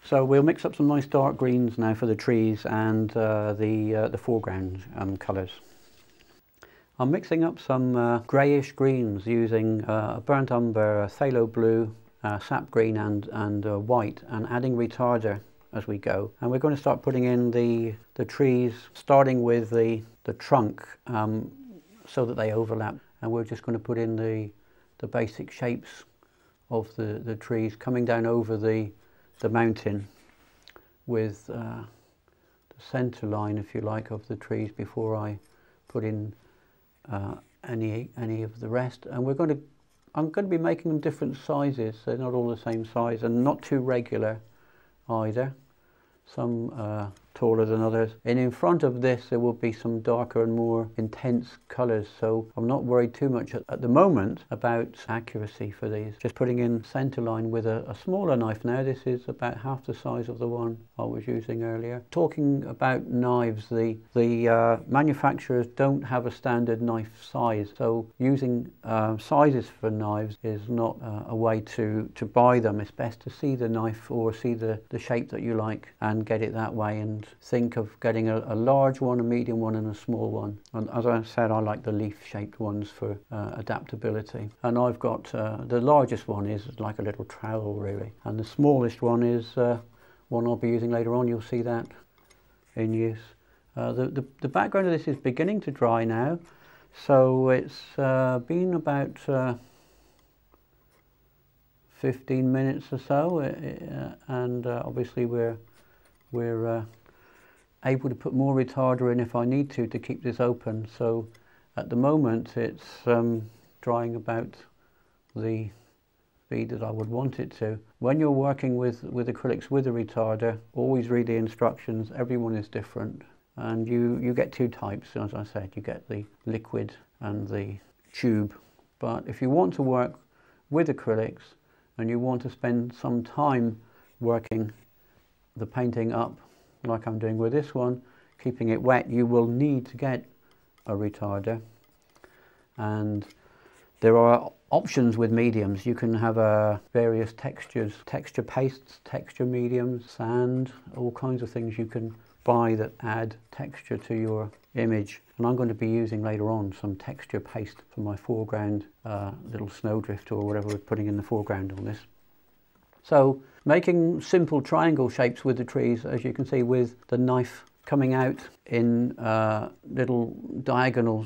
So we'll mix up some nice dark greens now for the trees and the foreground colours. I'm mixing up some greyish greens using burnt umber, phthalo blue, sap green and white, and adding retarder as we go. And we're going to start putting in the trees, starting with the trunk so that they overlap. And we're just going to put in the basic shapes of the trees coming down over the mountain with the centre line, if you like, of the trees before I put in any of the rest. And I'm going to be making them different sizes, so they're not all the same size and not too regular either. Some taller than others. And in front of this there will be some darker and more intense colours, so I'm not worried too much at the moment about accuracy for these. Just putting in centre line with a smaller knife now. This is about half the size of the one I was using earlier. Talking about knives, the manufacturers don't have a standard knife size, so using sizes for knives is not a way to buy them. It's best to see the knife or see the shape that you like and get it that way, and think of getting a large one, a medium one and a small one. And as I said, I like the leaf shaped ones for adaptability. And I've got the largest one is like a little trowel really, and the smallest one is one I'll be using later on. You'll see that in use. The background of this is beginning to dry now, so it's been about 15 minutes or so, and obviously we're able to put more retarder in if I need to keep this open. So at the moment it's drying about the speed that I would want it to. When you're working with acrylics with a retarder, always read the instructions. Everyone is different, and you get two types, as I said. You get the liquid and the tube. But if you want to work with acrylics and you want to spend some time working the painting up like I'm doing with this one, keeping it wet, you will need to get a retarder. And there are options with mediums. You can have various textures, texture pastes, texture mediums, sand, all kinds of things you can buy that add texture to your image. And I'm going to be using later on some texture paste for my foreground little snowdrift or whatever we're putting in the foreground on this. So making simple triangle shapes with the trees, as you can see, with the knife coming out in little diagonal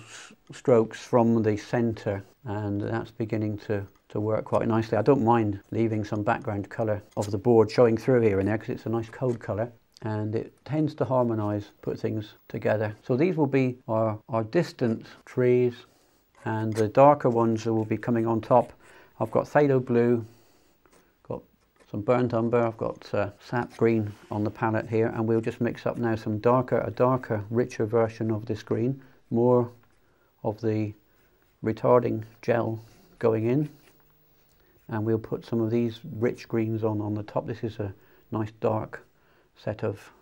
strokes from the centre, and that's beginning to work quite nicely. I don't mind leaving some background colour of the board showing through here and there because it's a nice cold colour and it tends to harmonise, put things together. So these will be our distant trees, and the darker ones that will be coming on top. I've got phthalo blue, some burnt umber, I've got sap green on the palette here, and we'll just mix up now a darker, richer version of this green, more of the retarding gel going in, and we'll put some of these rich greens on the top. This is a nice dark set of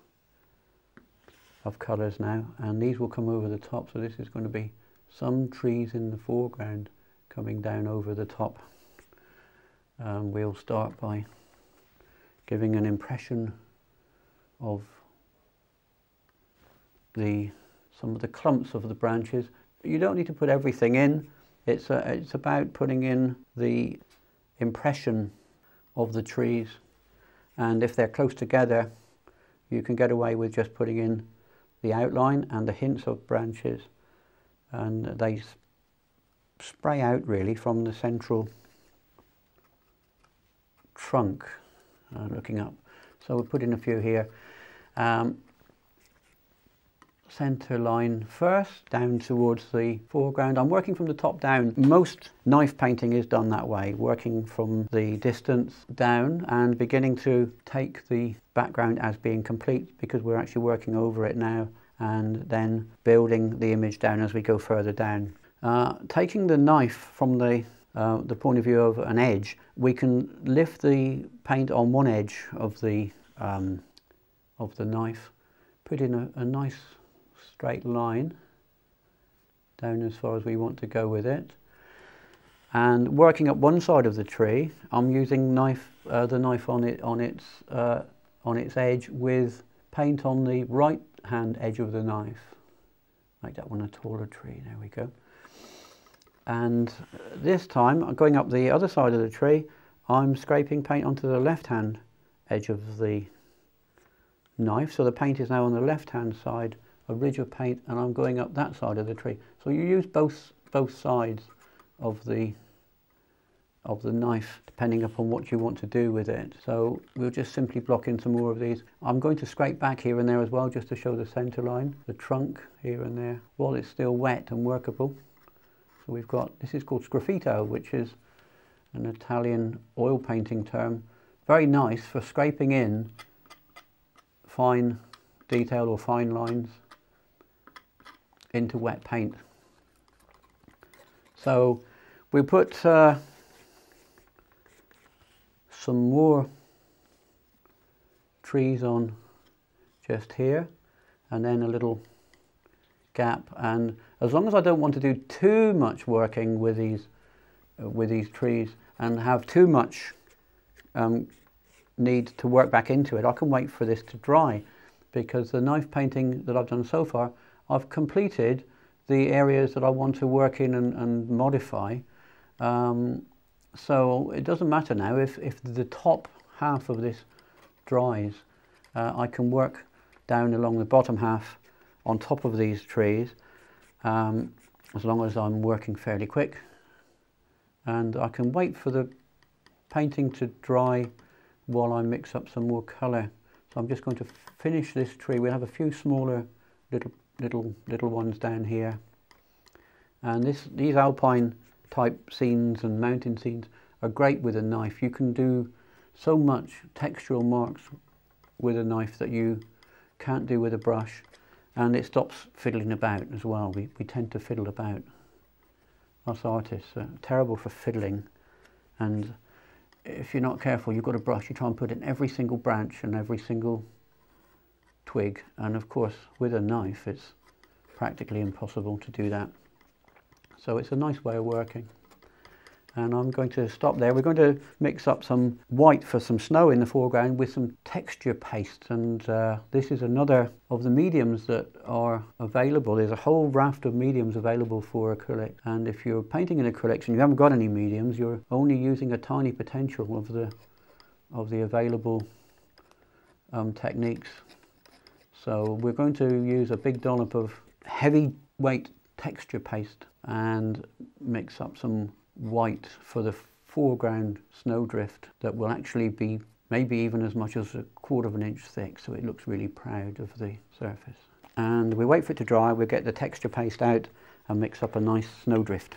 colours now, and these will come over the top, so this is going to be some trees in the foreground coming down over the top. We'll start by giving an impression of some of the clumps of the branches. You don't need to put everything in. It's about putting in the impression of the trees, and if they're close together you can get away with just putting in the outline and the hints of branches, and they spray out really from the central trunk. Looking up, so we'll put in a few here. Centre line first, down towards the foreground. I'm working from the top down. Most knife painting is done that way, working from the distance down and beginning to take the background as being complete, because we're actually working over it now, and then building the image down as we go further down. Taking the knife from the point of view of an edge, we can lift the paint on one edge of the knife, put in a nice straight line down as far as we want to go with it, and working up one side of the tree, I'm using the knife on its on its edge with paint on the right hand edge of the knife. Make that one a taller tree, there we go. And this time, I'm going up the other side of the tree, I'm scraping paint onto the left hand edge of the knife, so the paint is now on the left hand side, a ridge of paint, and I'm going up that side of the tree. So you use both sides of the knife depending upon what you want to do with it. So we'll just simply block in some more of these. I'm going to scrape back here and there as well, just to show the center line, the trunk here and there, while it's still wet and workable. So we've got, this is called sgraffito, which is an Italian oil painting term. Very nice for scraping in fine detail or fine lines into wet paint. So we put some more trees on just here, and then a little gap, and as long as I don't want to do too much working with these trees and have too much need to work back into it, I can wait for this to dry, because the knife painting that I've done so far, I've completed the areas that I want to work in and modify. So it doesn't matter now if the top half of this dries. I can work down along the bottom half on top of these trees, as long as I'm working fairly quick, and I can wait for the painting to dry while I mix up some more colour. So I'm just going to finish this tree. We have a few smaller little ones down here, and these alpine type scenes and mountain scenes are great with a knife. You can do so much textural marks with a knife that you can't do with a brush, and it stops fiddling about as well. We tend to fiddle about. Us artists are terrible for fiddling, and if you're not careful, you've got a brush, you try and put in every single branch and every single twig, and of course with a knife it's practically impossible to do that. So it's a nice way of working. And I'm going to stop there. We're going to mix up some white for some snow in the foreground with some texture paste, and this is another of the mediums that are available. There's a whole raft of mediums available for acrylic, and if you're painting in acrylics and you haven't got any mediums, you're only using a tiny potential of the available techniques. So we're going to use a big dollop of heavy weight texture paste and mix up some white for the foreground snowdrift that will actually be maybe even as much as 1/4 of an inch thick, so it looks really proud of the surface. And we wait for it to dry. We'll get the texture paste out and mix up a nice snowdrift.